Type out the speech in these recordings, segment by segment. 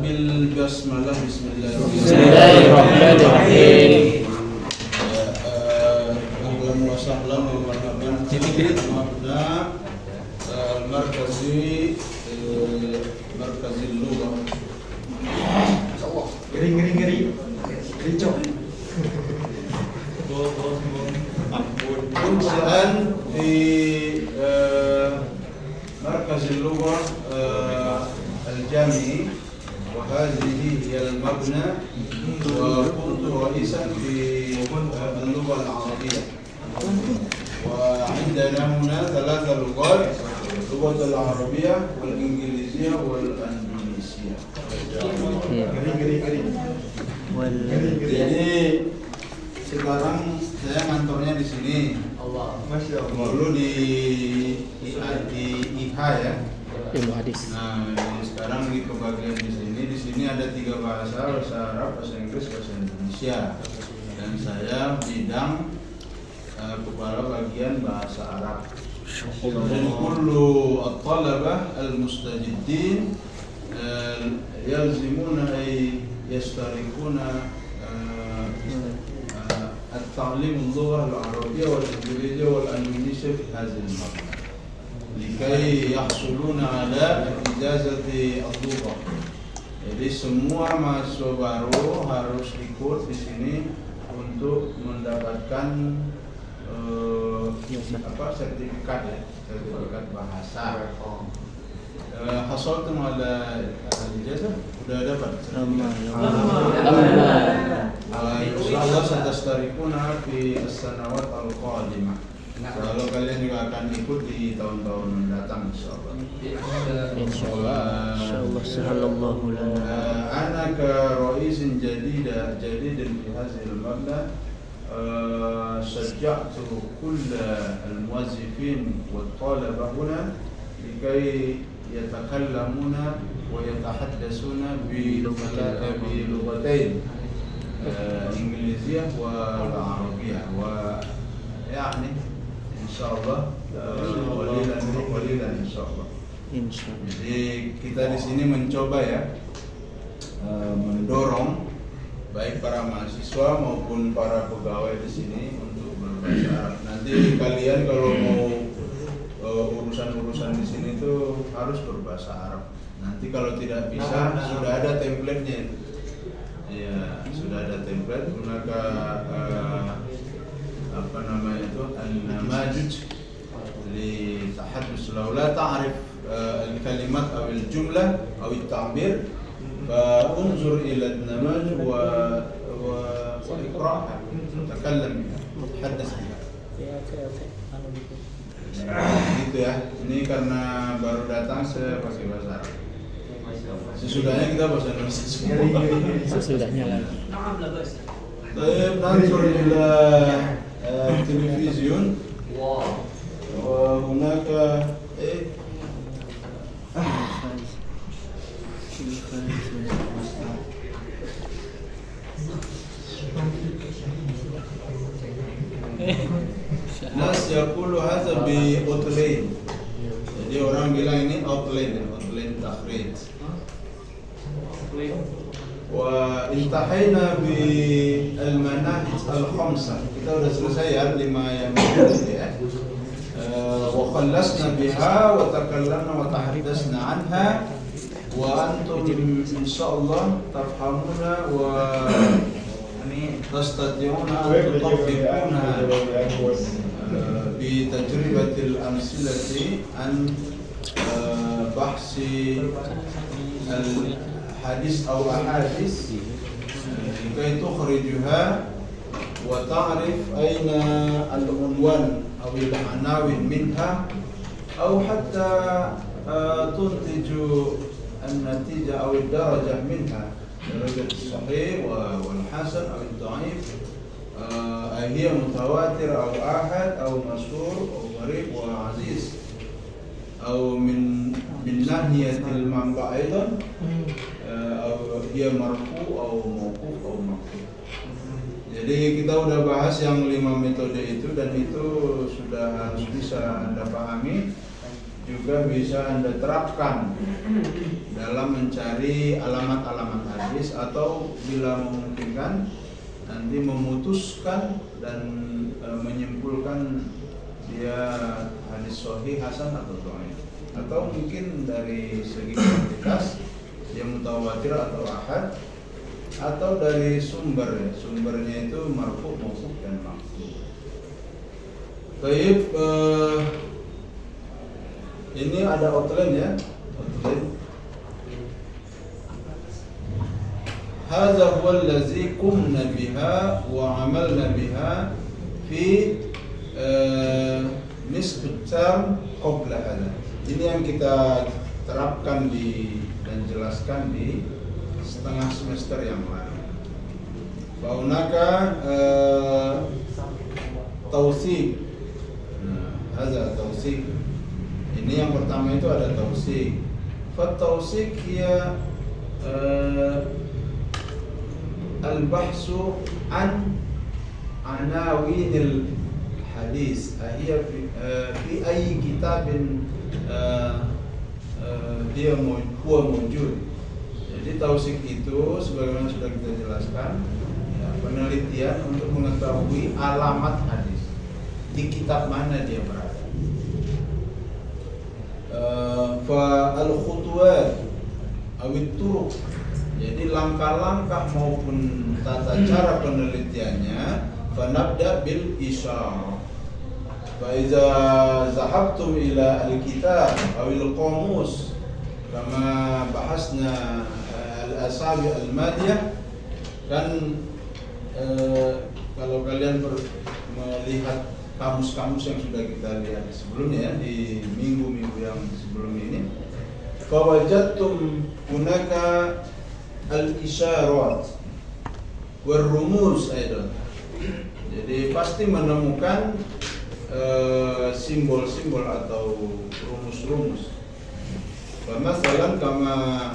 بالبسملة. بسم الله الرحمن الرحيم. أهلا وسهلا ومرحبا في مبنى المركزي مركز اللغة. Ngeri cok. Unsian di مركز اللغة الجامعي، وهذه هي المبنى، وكنت رئيسا في اللغة العربية. وعندنا هنا 3 لغات، اللغة العربية والإنجليزية والإندونيسية. Jadi sekarang saya kantornya di sini. Dulu di IH ya. Ilmu hadis. Nah, sekarang di kebagian di sini. Di sini ada 3 bahasa Arab, bahasa Inggris, bahasa Indonesia. Dan saya bidang kepala bagian bahasa Arab. Dan kullu at-talabah al-mustajiddin yalzimuna ay yashtarikuna التعليم اللغة العربية والإنجليزية والإندونيسية في هذه المرحلة لكي يحصلون على إجازة اللغة. Jadi semua mahasiswa baru harus ikut di sini untuk mendapatkan sertifikat ya, sertifikat bahasa. Hasaltum ala ijazah? Udah dapat? Insyaallah satastarikuna fi as-sanawat al-qadimah. Kalau kalian juga akan ikut di tahun-tahun mendatang insyaallah. Insyaallah sahallallahu lana. Ana ka ra'isin jadida jadidin fi hadhihi al-mabda شجعت كل الموظفين والطلبة هنا لكي يتكلمون ويتحدثون بلغتين إنجليزية والعربية، ويعني إن شاء الله قليلا إن شاء الله. Jadi kita di sini mencoba ya mendorong baik para mahasiswa maupun para pegawai di sini untuk berbahasa Arab. Nanti kalian kalau mau urusan-urusan di sini tuh harus berbahasa Arab. Nanti kalau tidak bisa sudah ada template-nya. Ya, sudah ada template. Maka apa namanya itu an-namajuj li tahaddus law la ta'rif al-kalimat aw al-jumlah aw at-ta'bir فانظر إلى النماذج وإقرأها تكلم بها تحدث بها. Gitu ya. Ini karena baru datang saya pakai bahasa Arab. Sesudahnya kita bahasa Indonesia semua. Sesudahnya lagi. Baik, nanzur ila televisi. وهناك Nas yaqulu hadza bi outline. Jadi orang bilang ini outline takhrij. Wa intahayna bi al-manahij al-khamsah. Kita sudah selesai ya 5 yang ya. Wa khallasna biha wa takallamna wa tahaddatsna anha wa antum insyaallah tafhamuna wa تستطيعون أن تطبقونها بتجربة الأمثلة عن بحث الحديث أو أحاديث لكي تخرجها وتعرف أين العنوان أو العناوين منها أو حتى تنتج النتيجة أو الدرجة منها، درجة الصحيح والحسن أو الضعيف، هي متواتر أو آحاد أو مشهور أو غريب وعزيز، أو من ناحية المنبع أيضا، أو هي مرفوع أو موقوف أو مقطوع. Jadi kita udah bahas yang 5 metode itu, dan itu sudah harus bisa Anda pahami. juga bisa Anda terapkan dalam mencari alamat-alamat hadis, atau bila memungkinkan nanti memutuskan dan menyimpulkan dia hadis sahih, hasan atau dhaif, atau mungkin dari segi kuantitas dia mutawatir atau ahad, atau dari sumbernya itu marfu, mauquf dan maqtu. Baik, ini ada outline ya, outline. Hadza huwa allazi qumna biha wa amalna biha fi nisf term qabla hadha. Ini yang kita terapkan dan jelaskan di setengah semester yang lalu. Faunaka tausik. Hadza tausik. Ini yang pertama itu ada tausik. Fat-tausik hiya al-bahsu an anawinil hadis. Hiya fi ayyi kitabin dia huwa mawjud. Jadi tausik itu sebagaimana sudah kita jelaskan, ya, penelitian untuk mengetahui alamat hadis di kitab mana dia berada. Fa al-khutuwat awit turuq, jadi langkah-langkah maupun tata cara penelitiannya. Fa nabda bil isyarah. Fa iza zahabtum ila al-kitab aw al-qamus kama bahasna al-asabi al-madiyah, kan kalau kalian melihat kamus-kamus yang sudah kita lihat sebelumnya ya, di minggu-minggu yang sebelum ini, fawajadtum hunaka al-isyarat war-rumuz aidan. Jadi pasti menemukan simbol-simbol atau rumus-rumus. Masalan kama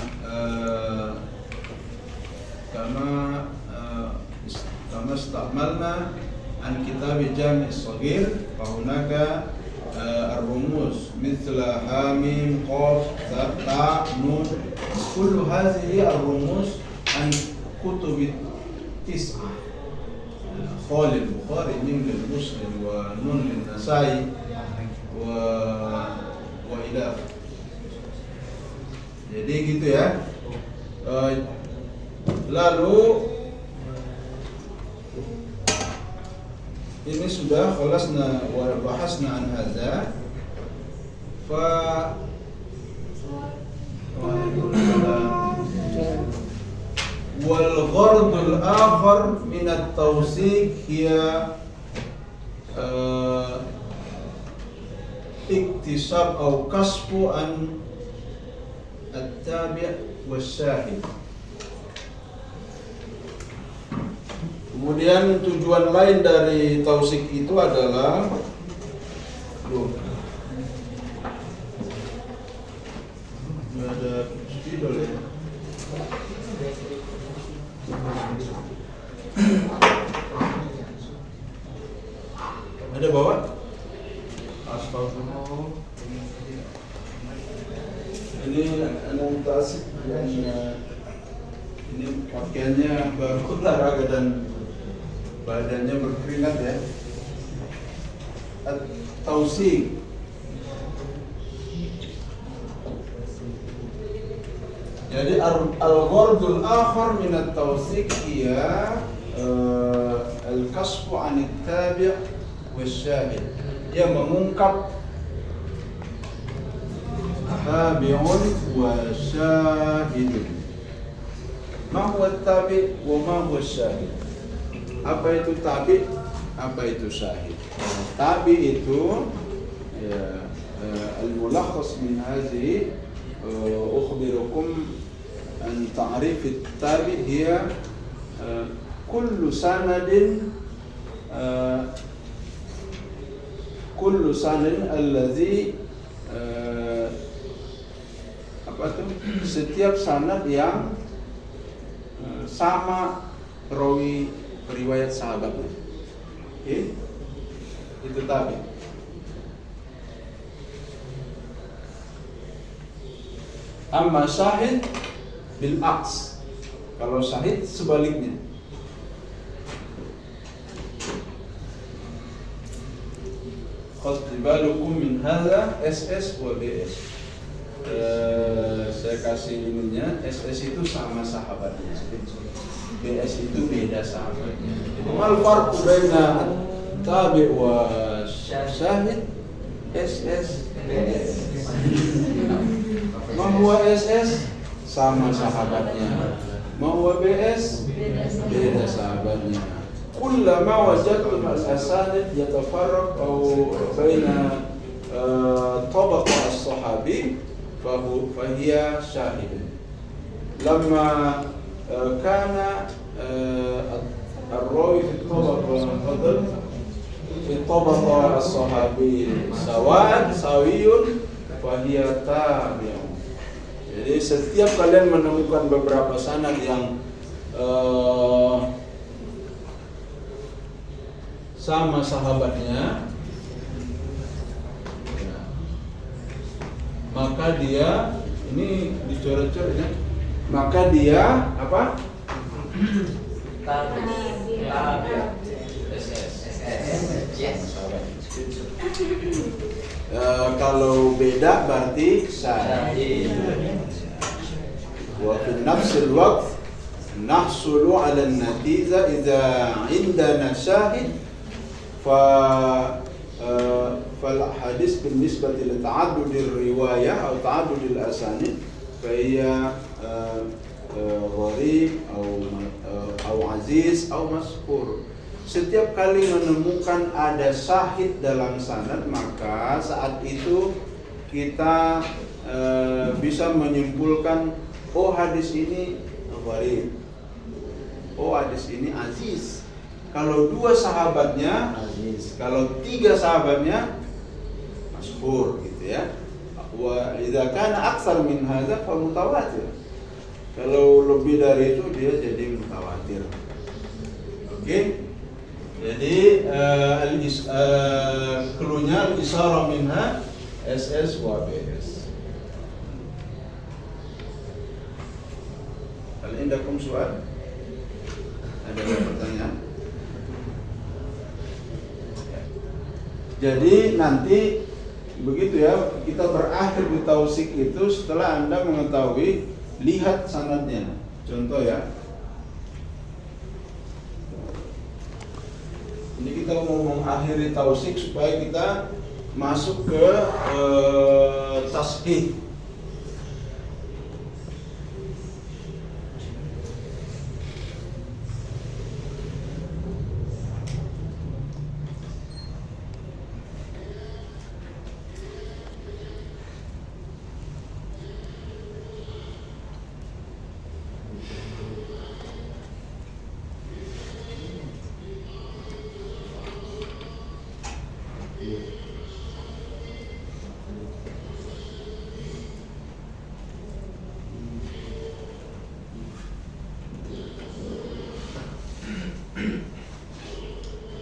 istamalna an kitab jami' as-saghir fa hunaka ar-rumus mithla hamim qaf ta nun, kullu hadhihi ar-rumus an kutub tis'ah, Khalil Bukhari, Mim lil Muslim, wa Nun lil Nasai, wa ila. Jadi gitu ya. Lalu ini sudah khalasna wa bahasna an hadza. Fa wal ghardul akhar min at-tawsik hiya iktisab atau kasbu an at-tabi' was-syahid. Kemudian tujuan lain dari tausik itu adalah ada spidol ya. Ada bawa? Astagfirullah. Ini anak tasik yang ini pakaiannya baru olahraga dan badannya berkeringat ya. Tausik. Jadi al-ghardul akhar min at-tawsik hiya al-kasfu 'an at-tabi' was-syahid. Dia mengungkap tabi'un wa syahidun. Ma huwa at-tabi' wa ma huwa syahid? Apa itu tabi'? Apa itu syahid? Tabi' itu ya al-mulakhas min hadhihi أخبركم أن تعريف التابع هي كل سند الذي apa itu, setiap sanad yang sama perawi riwayat sahabatnya. Itu tabi. Amma syahid bil aks. Kalau syahid sebaliknya. Khudh balukum min hadza SS wa BS. Saya kasih ininya, SS itu sama sahabatnya, BS itu beda sahabatnya. Mal farqu baina tabi' wa syahid? SS BS. Ma huwa SS? Sama sahabatnya. Ma huwa BS? Beda sahabatnya. Kullama wajadtum al-asanid yatafarraq aw baina tabaqa as-sahabi fahiya syahid. Lama kana الراوي في الطبقة الصحابي سوي فهي تابع. Jadi setiap kalian menemukan beberapa sanad yang sama sahabatnya, maka dia ini dicoret-coret ya. Maka dia apa? Kalau beda berarti syahid. Wa fi nafsil waqt nahsulu 'ala an-natija idza 'indana syahid فالحديث بالنسبة لتعدد الرواية أو تعدد الأسانيد فهي غريب أو عزيز أو مشهور. Setiap kali menemukan ada syahid dalam sanad, maka saat itu kita bisa menyimpulkan, oh hadis ini gharib, oh hadis ini aziz. Kalau 2 sahabatnya aziz, kalau 3 sahabatnya masyhur gitu ya. Wa idza kana aktsar min hadza fa mutawatir. Kalau lebih dari itu dia jadi mutawatir. Oke. Jadi cluenya al-isara minha SS wa BS. Hal indakum soal? Ada pertanyaan? Jadi nanti begitu ya, kita berakhir di tausik itu setelah Anda mengetahui, lihat sanadnya. Contoh ya, ini kita mau mengakhiri tausik supaya kita masuk ke tasbih.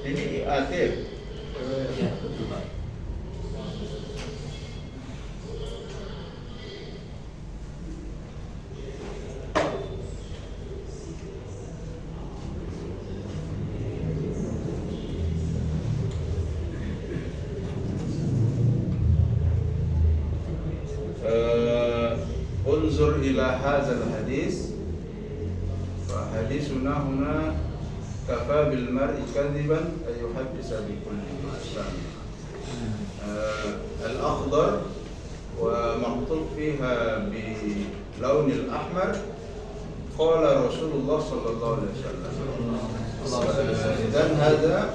Ini Atif. Ya, betul Pak. Unzur ila hadzal hadis fa hadisuna huna kafa bil mar'i kadiban ay yuhaddisa bi kulli ma sami'a. Al-akhdar wa maktub fiha bi lawn al-ahmar qala Rasulullah sallallahu alaihi wasallam. Dan hadza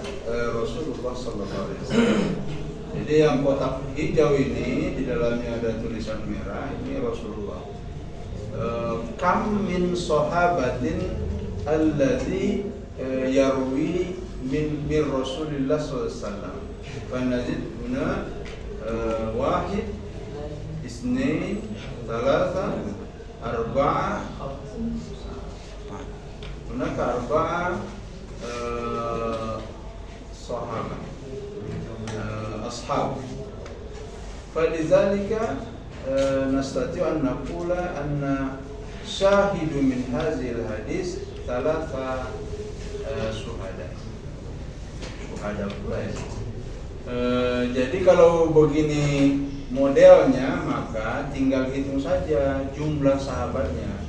Rasulullah sallallahu alaihi wasallam. Jadi yang kotak hijau ini di dalamnya ada tulisan merah, ini Rasulullah. Kam min sahabatin alladzi yarwi min Rasulillah sallallahu alaihi wasallam. Fanazid huna wahid, isnain, thalatha, arba'a. Hunaka arba'a sahabat. أصحاب فلذلك nastati' an naqula anna syahidu min hadzal hadis thalatha syuhada pula ya. Jadi kalau begini modelnya maka tinggal hitung saja jumlah sahabatnya.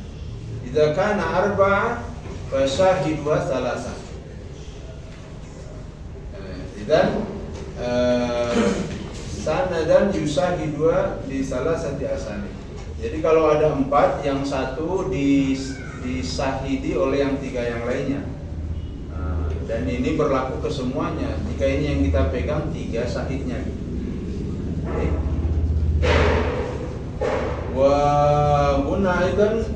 Idza kana arba'a fa syahidu thalatha. Dan sanadan yusahidu di salah satu asani. Jadi kalau ada 4, yang satu disahidi oleh yang 3 yang lainnya. Dan ini berlaku ke semuanya. Jika ini yang kita pegang 3 sahidnya. Okay. Wa huna aidan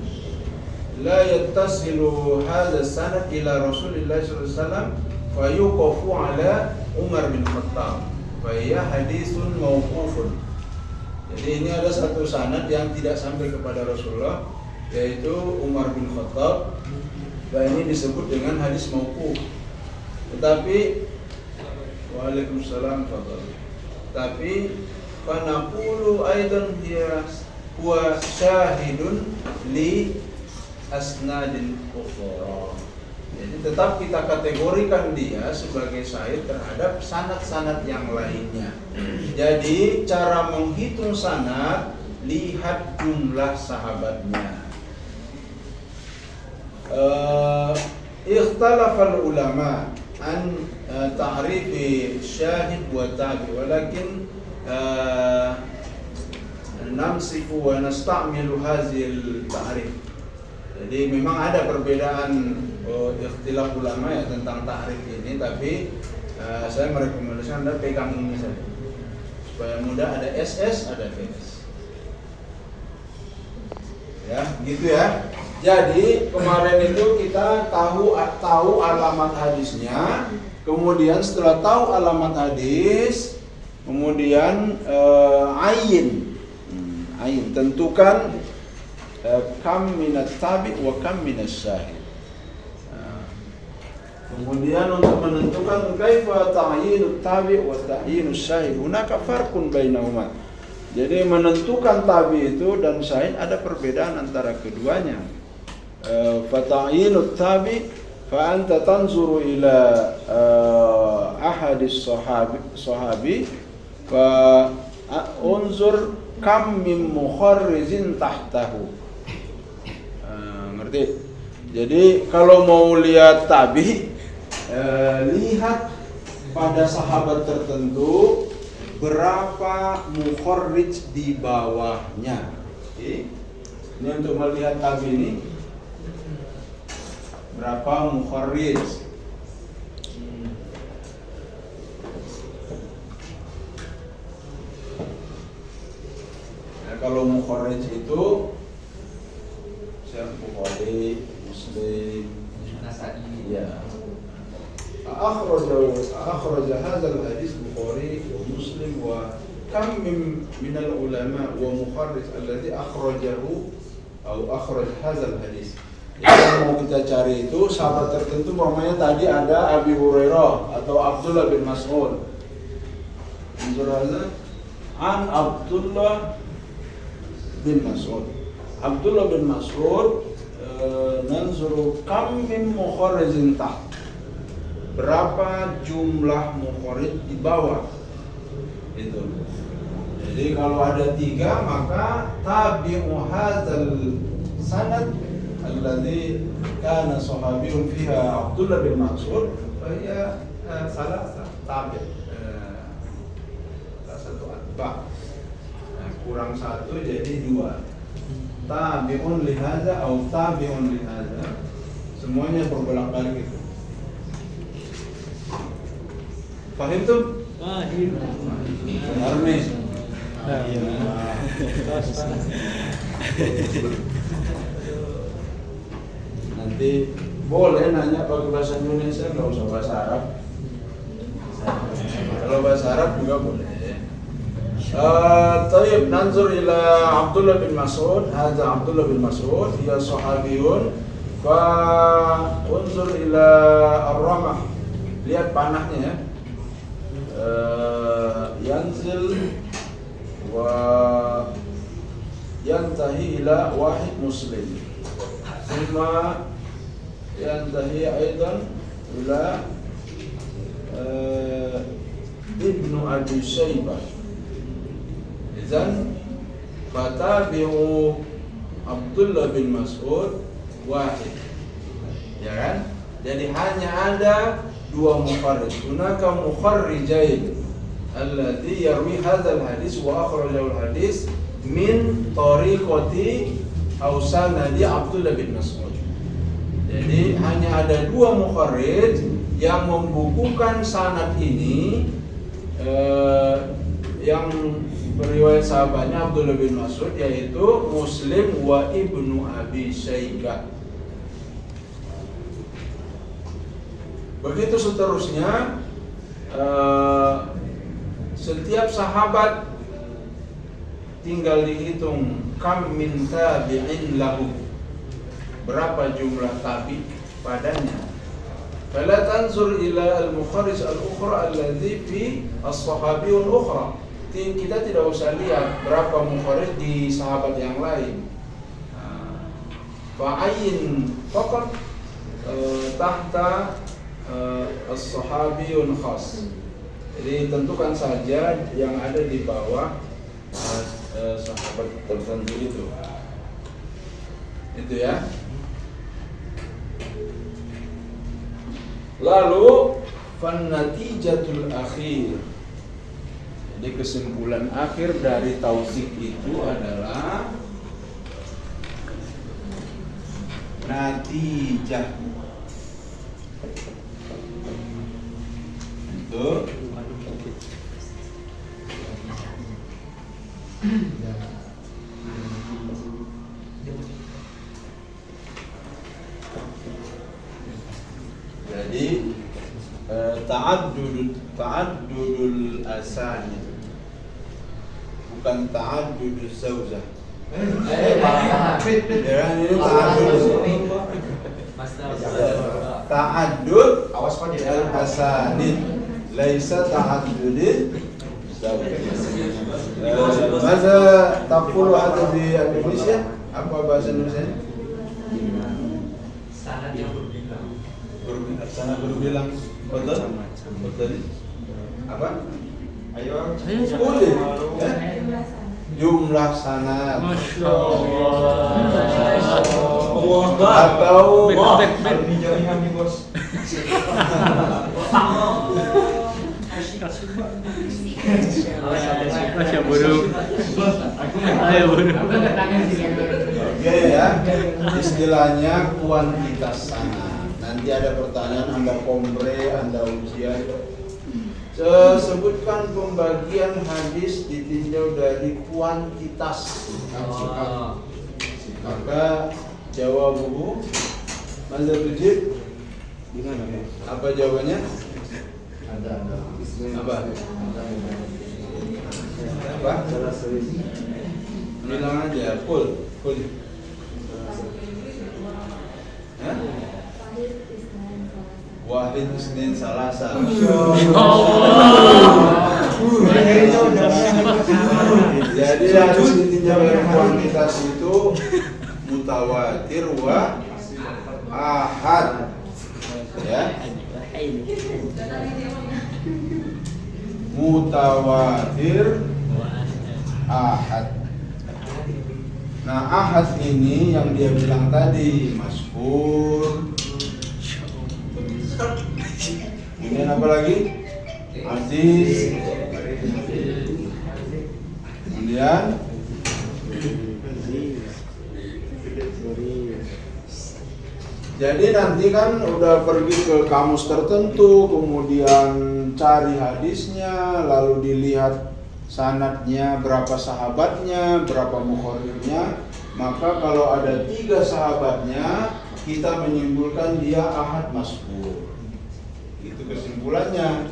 la yattasilu hadha sanad ila Rasulillah sallallahu alaihi wasallam fa yuqafu ala Umar bin Khattab. Fa hiya haditsun mauqufun. Jadi ini ada satu sanad yang tidak sampai kepada Rasulullah, yaitu Umar bin Khattab. Dan ini disebut dengan hadis mauquf. Tetapi Waalaikumsalam fadhal. Tapi fanaqulu aidan huwa syahidun li asnadin ukhra. Jadi tetap kita kategorikan dia sebagai syahid terhadap sanad-sanad yang lainnya. Jadi cara menghitung sanad, lihat jumlah sahabatnya. Ikhtalafal ulama an ta'rifi syahid wa tabi, walakin namsiku wa nasta'milu hazil ta'rif. Jadi memang ada perbedaan ikhtilaf ulama ya tentang ta'rif ini, tapi saya merekomendasikan Anda pegang ini saja supaya mudah. Ada SS, ada VS. Ya, gitu ya. Jadi kemarin itu kita tahu alamat hadisnya, kemudian setelah tahu alamat hadis, kemudian ayin, tentukan kam minat tabi wa kam minas syahid. Kemudian untuk menentukan kaifa ta'yinut tabi wa ta'yinus syahid, hunaka farqun bainahuma. Jadi menentukan tabi itu dan syahid ada perbedaan antara keduanya. Fata'inut tabi fa anta tanzuru ila ahadis sahabi fa unzur kam min mukharrizin tahtahu. Ngerti? Jadi kalau mau lihat tabi, lihat pada sahabat tertentu berapa mukharrij di bawahnya. Oke. Ini untuk melihat tabi ini berapa mukharrij. Nah, kalau mukharrij itu Syekh Bukhari, Muslim, Nasa'i. Ya. Akhraja hadzal hadis Bukhari wa Muslim wa kam min al-ulama wa mukharrij alladhi akhrajahu atau akhraj hadzal hadis. Yang mau kita cari itu sahabat tertentu, umpamanya tadi ada Abi Hurairah atau Abdullah bin Mas'ud. An Abdullah bin Mas'ud. Abdullah bin Mas'ud nanzuru kam min mukharrijin taht. Berapa jumlah mukharrij di bawah. Itu. Jadi kalau ada 3 maka tabi'u hadzal sanad alladhi kana sahabiyun fiha Abdullah bin Mas'ud fa hiya salah tabi'. Satu atba. Kurang 1 jadi 2. Tabi'un li hadza atau tabi'un li hadza. Semuanya berbolak-balik itu. Paham tuh? Paham. Armis. Nanti boleh nanya pakai bahasa Indonesia, nggak usah bahasa Arab. Kalau bahasa Arab juga boleh. Tayyib, nanzur ila Abdullah bin Mas'ud. Hadza Abdullah bin Mas'ud, dia sahabiyun. Fa unzur ila ar-ramah. Lihat panahnya ya. Yanzil wa yantahi ila wahid muslim. Thumma yantahi aidan ila Ibnu Abi Syaibah. Idzan fatabi'u Abdullah bin Mas'ud wahid. Ya kan? Jadi hanya ada dua mukharrij. Hunaka mukharrijain alladhi yarwi hadzal hadis wa akhrajahu hadis min tariqati aw sanadi Abdullah bin Mas'ud. Jadi hanya ada dua mukharrij yang membukukan sanad ini, yang beriwayat sahabatnya Abdullah bin Mas'ud, yaitu Muslim wa Ibnu Abi Syaibah. Begitu seterusnya, setiap sahabat tinggal dihitung kam min tabi'in lahu, berapa jumlah tabi padanya. Fala tanzur ila al-mukharrij al-ukhra alladhi fi as-sahabiyun ukhra. Kita tidak usah lihat berapa mukharrij di sahabat yang lain. Fa'ayin faqat tahta as-sahabiyun khas. Jadi tentukan saja yang ada di bawah sahabat tertentu itu. Itu ya. Lalu fan-natijatul akhir. Jadi kesimpulan akhir dari tausik itu adalah natijah. Itu jadi ta'addudul asanid, bukan ta'adduduz zaujah. Jangan ini ta'addud al-asanid, laisa ta'addudil zaujah. Masa taqulu hadza di Indonesia? Apa bahasa Indonesia? Sanad berbilang. Betul? Betul. Apa? Ayo. Boleh. Jumlah sanad. Masya Allah. Atau jaringan nih bos. Masya buruk. Ayo buruk. Oke ya. Istilahnya kuantitas sanad. Nanti ada pertanyaan, Anda kompre, Anda ujian. Sebutkan pembagian hadis ditinjau dari kuantitas. Maka jawabuhu Mazhab Rijib gimana? Apa jawabannya? Ada. Apa? Apa? Bilang aja, kul. Hah? Wahid Isnin Salasa. Jadi hadis ditinjau dari kuantitas itu mutawatir wa ahad. Ya. Mutawatir ahad. Nah, ahad ini yang dia bilang tadi masyhur. Kemudian apa lagi? Hadis. Kemudian jadi nanti kan udah pergi ke kamus tertentu, kemudian cari hadisnya, lalu dilihat sanadnya, berapa sahabatnya, berapa mukharrirnya. Maka kalau ada 3 sahabatnya, kita menyimpulkan dia ahad masyhur. Itu kesimpulannya.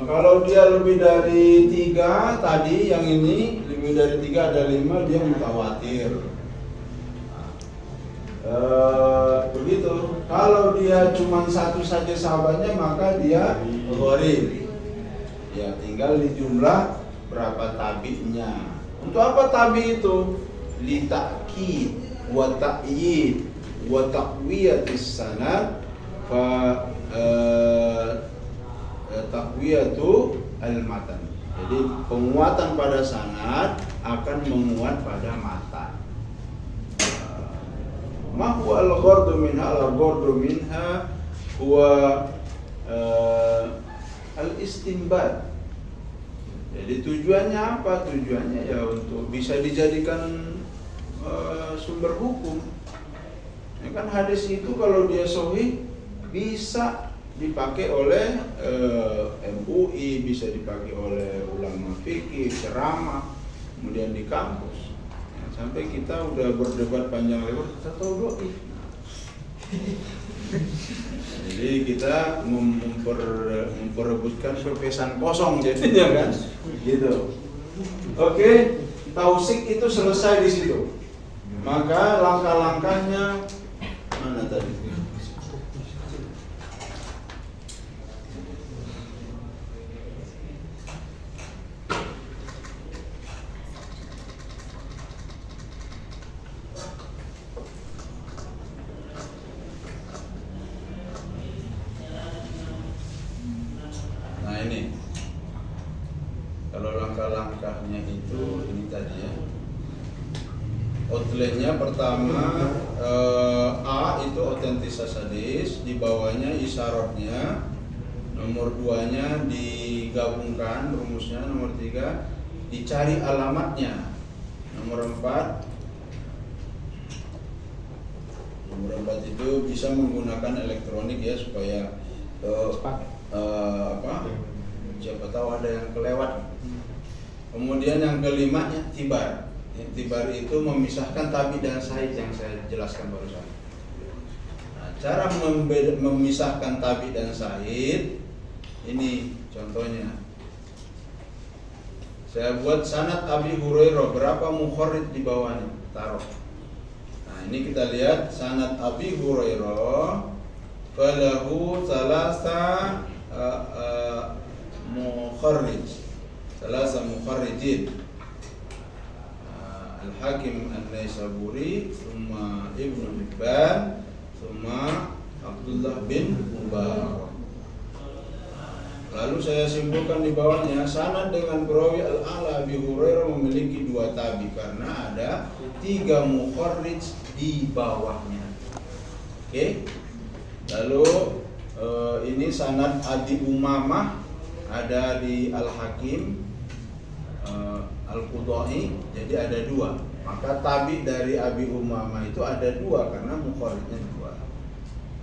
Kalau dia lebih dari 3 tadi, yang ini lebih dari 3 ada 5, dia mutawatir. Begitu. Kalau dia cuma 1 saja sahabatnya, maka dia gharib. Ya tinggal di jumlah berapa tabi'nya. Untuk apa tabi itu? Li ta'kid wa ta'yid wa taqwiyatis sanad fa taqwiyatu al-matan. Jadi penguatan pada sanad akan menguat pada matan. Ma huwa al-ghardu minha? Al-ghardu minha huwa al-istinbat. Jadi tujuannya apa? Tujuannya ya untuk bisa dijadikan sumber hukum. Ya kan hadis itu kalau dia sahih bisa dipakai oleh MUI, bisa dipakai oleh ulama fikih, ceramah, kemudian di kampus. Ya, sampai kita udah berdebat panjang lebar, kita tahu doi. Jadi kita memperebutkan pepesan kosong jadinya kan, gitu. Oke, tausik itu selesai di situ. Maka langkah-langkahnya mana tadi? Nah ini, kalau langkah-langkahnya itu ini tadi ya. Outline-nya pertama A itu otentisasi hadis, di bawahnya isyaratnya, nomor 2-nya digabungkan rumusnya, nomor 3 dicari alamatnya, nomor 4 itu bisa menggunakan elektronik ya supaya siapa tahu ada yang kelewat. Kemudian yang kelimanya tibar. Tibar itu memisahkan tabi dan sahih yang saya jelaskan barusan. Nah, cara memisahkan tabi dan sahih ini contohnya. Saya buat sanad Abi Hurairah, berapa mukharrid di bawahnya? Taruh. Nah, ini kita lihat sanad Abi Hurairah falahu thalatha mukharrij. Thalatha mukharrijin. Al-Hakim An-Naisaburi, thumma Ibnu Hibban, thumma Abdullah bin Mubarak. Lalu saya simpulkan di bawahnya, sanad dengan perawi Al-A'la Abi Hurairah memiliki 2 tabi karena ada 3 mukharrij di bawahnya. Oke. Lalu ini sanad Abi Umamah ada di Al-Hakim Al-Qudai, jadi ada 2. Maka tabi dari Abi Umamah itu ada 2 karena mukharrijnya 2.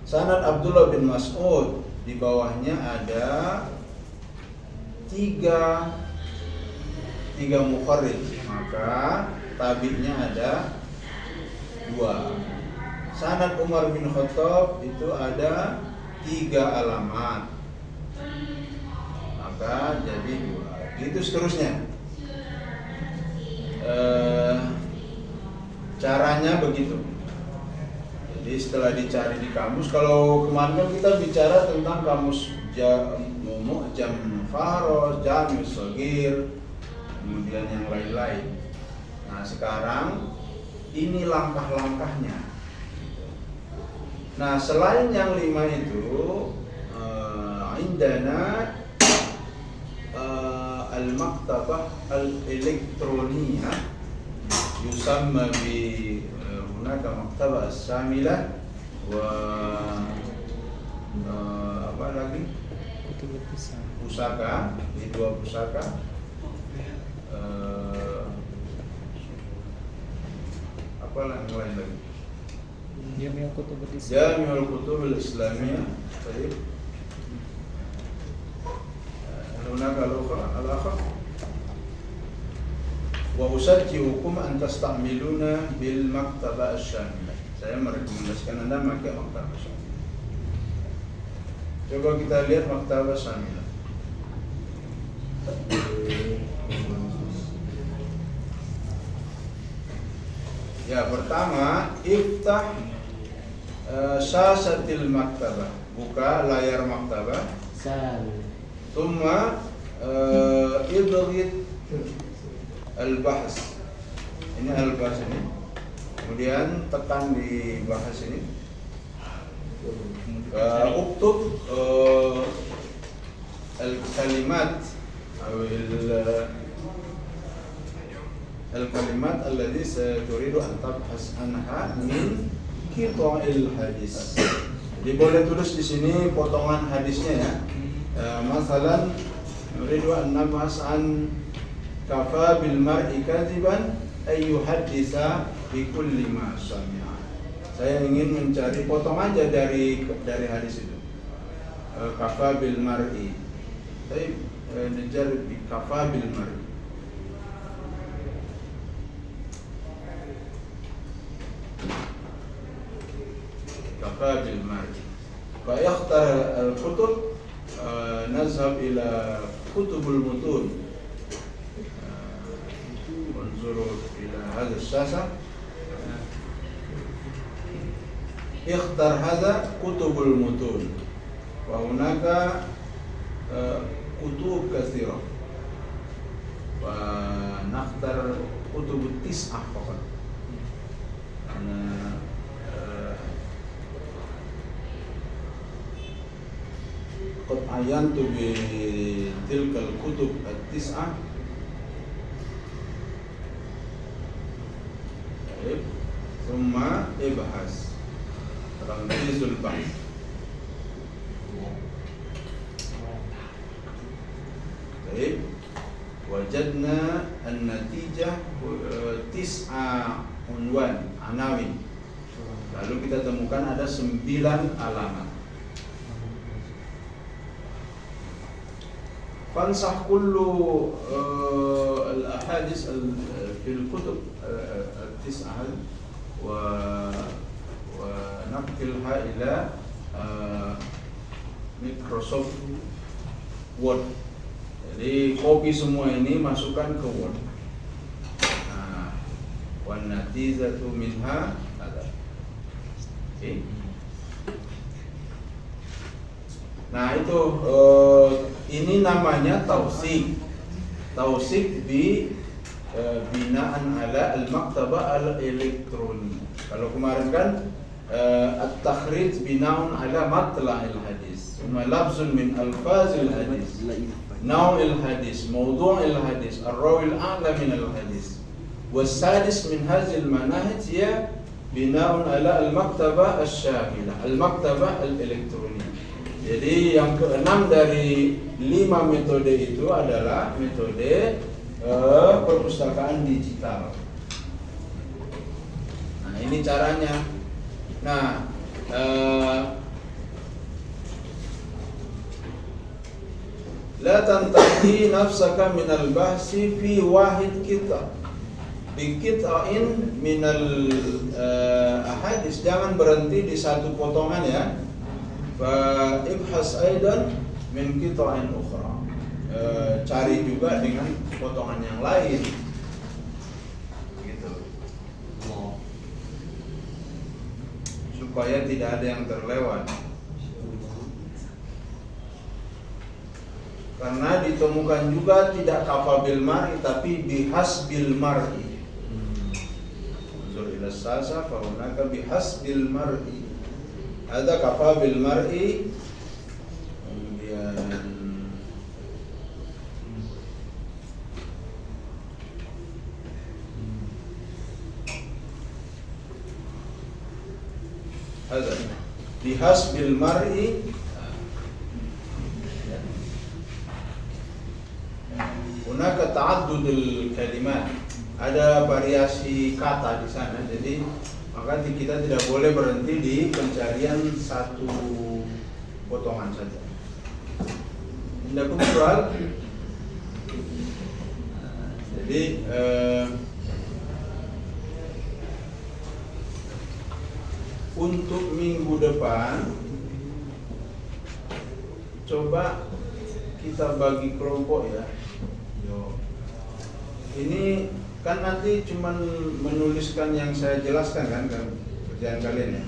Sanad Abdullah bin Mas'ud di bawahnya ada 3 mukharrij, maka tabinya ada 2. Sanad Umar bin Khattab itu ada 3 alamat, maka jadi 2. Gitu seterusnya. Caranya begitu. Jadi setelah dicari di kamus, kalau kemarin kan kita bicara tentang kamus Mu'jam Faros, Jami' Shaghir, kemudian yang lain-lain. Nah sekarang ini langkah-langkahnya. Nah selain yang 5 itu, indana al-maktabah al-elektroniyah yusamma bi hunaka maktabah as-samilah wa apa lagi? Pusaka, di 2 pusaka. Apa yang lain lagi? Jami'ul Kutub al-Islamiyah. Baik. Hunaka al-akhar wa usajjihukum an tastamiluna bil maktabah asy-syamilah. Saya merekomendasikan Anda pakai maktabah syamilah. Coba kita lihat maktabah syamilah. Ya, pertama iftah syasatil maktabah. Buka layar maktabah. Thumma idghit al-bahs. Ini al-bahs ini. Kemudian tekan di bahas ini. Uktub al-kalimat al-kalimat alladhi saturidu an tabhas anha min qita'il hadis. Jadi boleh tulis di sini potongan hadisnya ya. Masalan nuridu an nabhas an kafa bil mar'i kadziban ay yuhaddisa bi kulli ma sami'a. Saya ingin mencari potong aja dari hadis itu. Kafa bil mar'i. Saya ngejar bi kafa bil mar'i. Kafa bil mar'i. Fa yakhtar al-kutub nazhab ila kutubul mutun. انظروا إلى هذا الشاشة. اختر هذا كتب المتون وهناك كتب كثيرة ونختار كتب التسعة فقط. أنا قد عينت بتلك الكتب التسعة. ثم ابحث تنفيذ البحث. طيب وجدنا النتيجة 9 unwan anawin. Lalu kita temukan ada 9 alamat. Fansah kullu al-ahadis fil kutub al-tis'ah wa naqtilha ila Microsoft Word. Jadi copy semua ini masukkan ke Word. Nah, wan natizatu minha ada. Okay. Nah itu ini namanya tausik. Tausik bi binaan ala al-maktabah al-elektroni. Kalau kemarin kan at-takhrij binaan ala matla'il hadis, lafzun min alfazil hadis, naw'il hadis, mawdu'il hadis, ar-rawi al-a'la min al-hadis. Wasadis min hadhihi al-manahij hiya binaan ala al-maktabah asy-syamila, al-maktabah al-elektroni. Jadi yang keenam dari 5 metode itu adalah metode perpustakaan digital. Nah ini caranya. Nah la tantahi nafsaka minal bahsi fi wahid kita bi kita'in minal ahadis. Jangan berhenti di satu potongan ya. Fa ibhas aidan min qita'in ukhra. Cari juga dengan potongan yang lain. Gitu. Supaya tidak ada yang terlewat. Karena ditemukan juga tidak kafa bil mar'i tapi bihas bil mar'i. Unzur ila sasa fa hunaka bihas bil mar'i. Ada kafa bil mar'i, kemudian ada bihas bil mar'i. Hunaka ta'addudul kalimat. Ada variasi kata di sana. Jadi maka kita tidak boleh berhenti di pencarian satu potongan saja. Indakum soal. Jadi untuk minggu depan coba kita bagi kelompok ya. Ini kan nanti cuman menuliskan yang saya jelaskan kan kerjaan kalian ya.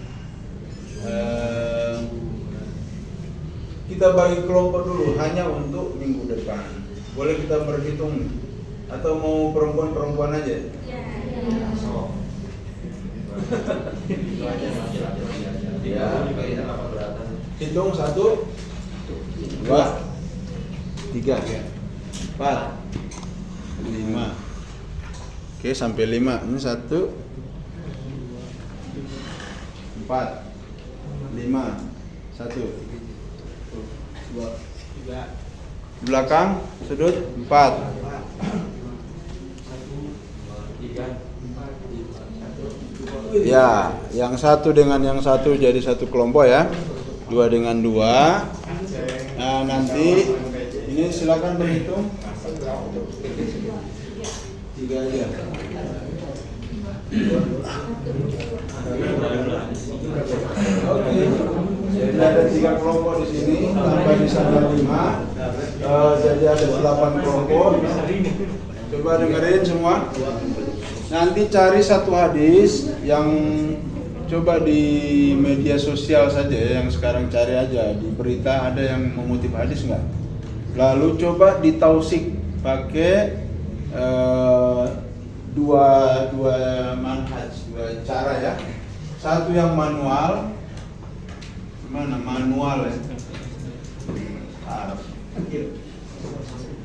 Kita bagi kelompok dulu hanya untuk minggu depan. Boleh kita berhitung Atau mau perempuan-perempuan aja? Ya. Hitung 1, 2, 3, 4, 5. Oke, sampai 5. Ini 1, 4, 5, 1, 2, 3. Belakang sudut 4. Ya, yang satu dengan yang satu jadi satu kelompok ya. 2 dengan 2. Nah, nanti ini silakan berhitung. 3 aja. Oke. Jadi ada 3 kelompok di sini, tambah di sana 5. Jadi ada 8 kelompok. Coba dengerin semua. Nanti cari satu hadis yang coba di media sosial saja ya, yang sekarang cari aja di berita ada yang mengutip hadis nggak? Lalu coba ditausik pakai dua manhaj, 2 cara ya. Satu yang manual, mana manual ya?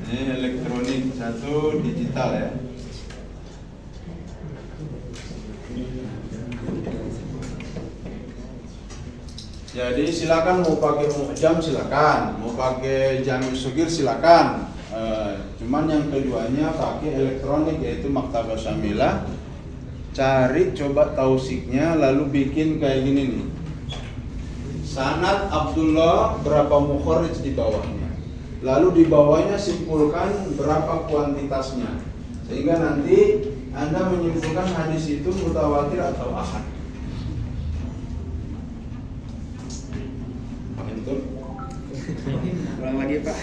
Ini elektronik, satu digital ya. Jadi silakan mau pakai mu'jam silakan, mau pakai Jami' Shaghir silakan. Cuman yang keduanya pakai elektronik yaitu Maktabah Syamilah. Cari coba tausiknya lalu bikin kayak gini nih. Sanad Abdullah berapa mukharrij di bawahnya. Lalu di bawahnya simpulkan berapa kuantitasnya. Sehingga nanti Anda menyimpulkan hadis itu mutawatir atau ahad. Ulang lagi Pak.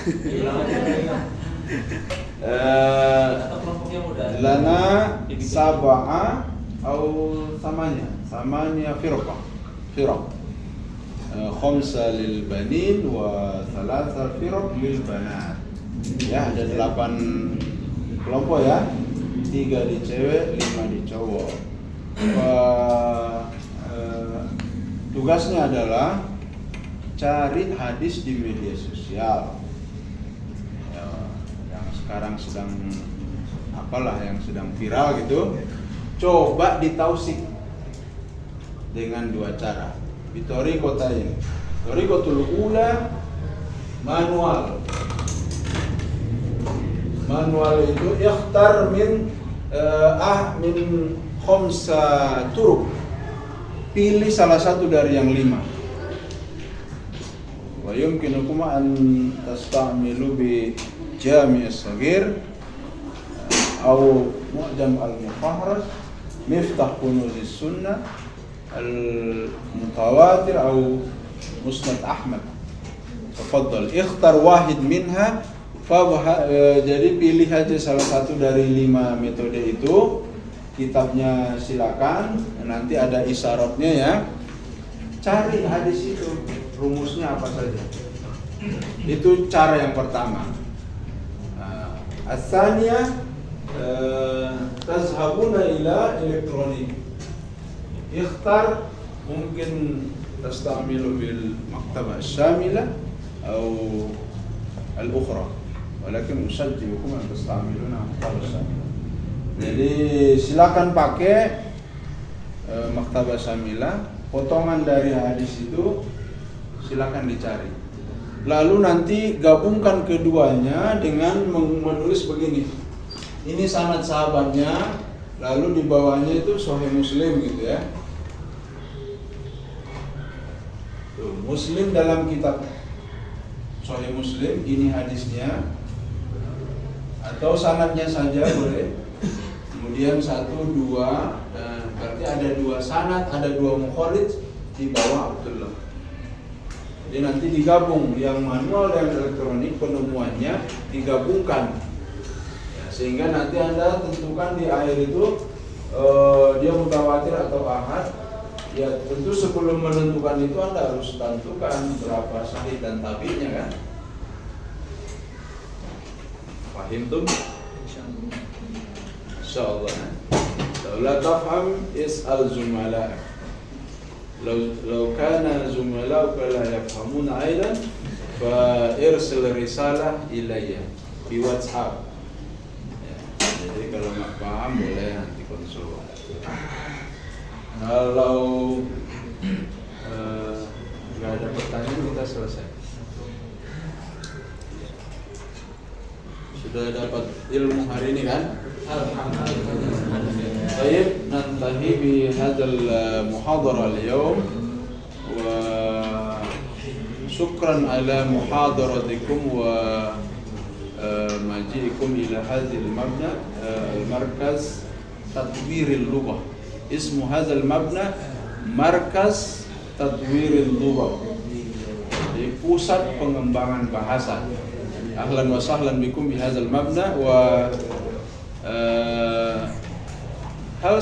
Lana sab'a atau samanya firaq. Khamsa lil banin wa thalatha firaq lil banat. Ya, ada 8 kelompok ya. 3 di cewek, 5 di cowok. Tugasnya adalah cari hadis di media sosial ya, yang sekarang sedang yang sedang viral gitu, coba ditausik dengan 2 cara. Bitoriqotain. Toriqotul ula manual itu ikhtar min khamsa turuq, pilih salah satu dari yang 5. Wa yumkinukum an tasta'milu bi Jami' Shaghir atau Mu'jam al-Mufahraj, Miftah Kunuz Sunnah, Al-Mutawatir atau Musnad Ahmad. Tafadhal ikhtar wahid minha. Jadi pilih aja salah satu dari 5 metode itu. Kitabnya silakan, nanti ada isyaratnya ya. Cari hadis itu, rumusnya apa saja. Itu cara yang pertama. As-tsaniyah tazhabuna ila elektronik. Ikhtar mungkin tasta'milu bil maktabah syamilah atau al-ukhra. Walakin usajjibukum an tasta'miluna maktabah syamilah. Jadi silakan pakai maktabah syamilah. Potongan dari hadis itu silakan dicari. Lalu nanti gabungkan keduanya dengan menulis begini. Ini sanad sahabatnya, lalu di bawahnya itu Sahih Muslim gitu ya. Tuh, Muslim dalam kitab Sahih Muslim ini hadisnya, atau sanadnya saja boleh. Kemudian 1, 2, berarti ada 2 sanad, ada 2 mukharrij di bawah Abdullah. Jadi nanti digabung yang manual dan elektronik, penemuannya digabungkan ya, sehingga nanti Anda tentukan di akhir itu dia mutawatir atau ahad. Ya tentu sebelum menentukan itu Anda harus tentukan berapa sahih dan tabi'nya kan. Paham tuh? insyaallah. Law la tafham is'al zumala'a. Law kana zumala'uka la yafhamuna aidan fa irsil risalah ilayya di WhatsApp. Ya, jadi kalau nggak paham boleh nanti konsul. Kalau nggak ada pertanyaan kita selesai. Sudah dapat ilmu hari ini kan? Baik, nantahi bi hadzal muhadara al-yawm wa syukran ala muhadaratikum wa maji'ikum ila hadzal mabna al-markaz tadwir al-lughah. Ismu hadzal mabna markaz tadwir al-lughah. Di pusat pengembangan bahasa. Ahlan wa sahlan bikum bi hadzal mabna wa hal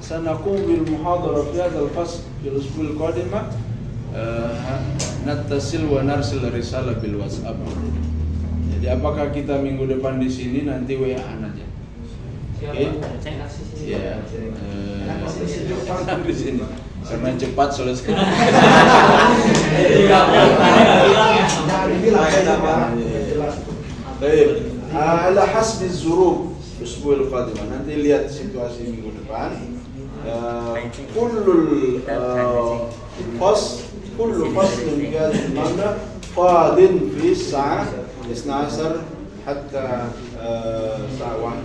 سنقوم بالمحاضرة في هذا الفصل في الأسبوع القادم نتصل ونرسل رسالة بالWhatsApp. Jadi apakah kita minggu depan di sini nanti WA-an aja. Oke? Ya. Di sini karena cepat selesai. Baik. Ala hasbi zurub usbu'il qadimah. Nanti lihat situasi minggu depan. Kullu faslin fi hadhihi al-mabna qadin fi as-sa'ah 12 hatta sa'a 1.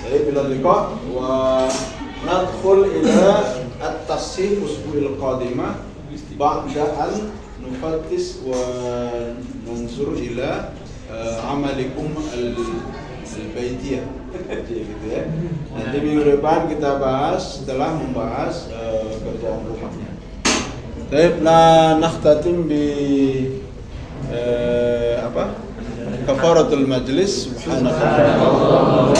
Baik, bila liqa wa nadkhul ila at-tasheeh usbu'il qadimah ba'da an nufattis wa nansur ila amalikum al-baitiyah. Gitu ya. Nanti minggu depan kita bahas setelah membahas kerjaan rumahnya. Baik, nakhtatim bi kafaratul majlis. Subhanallah.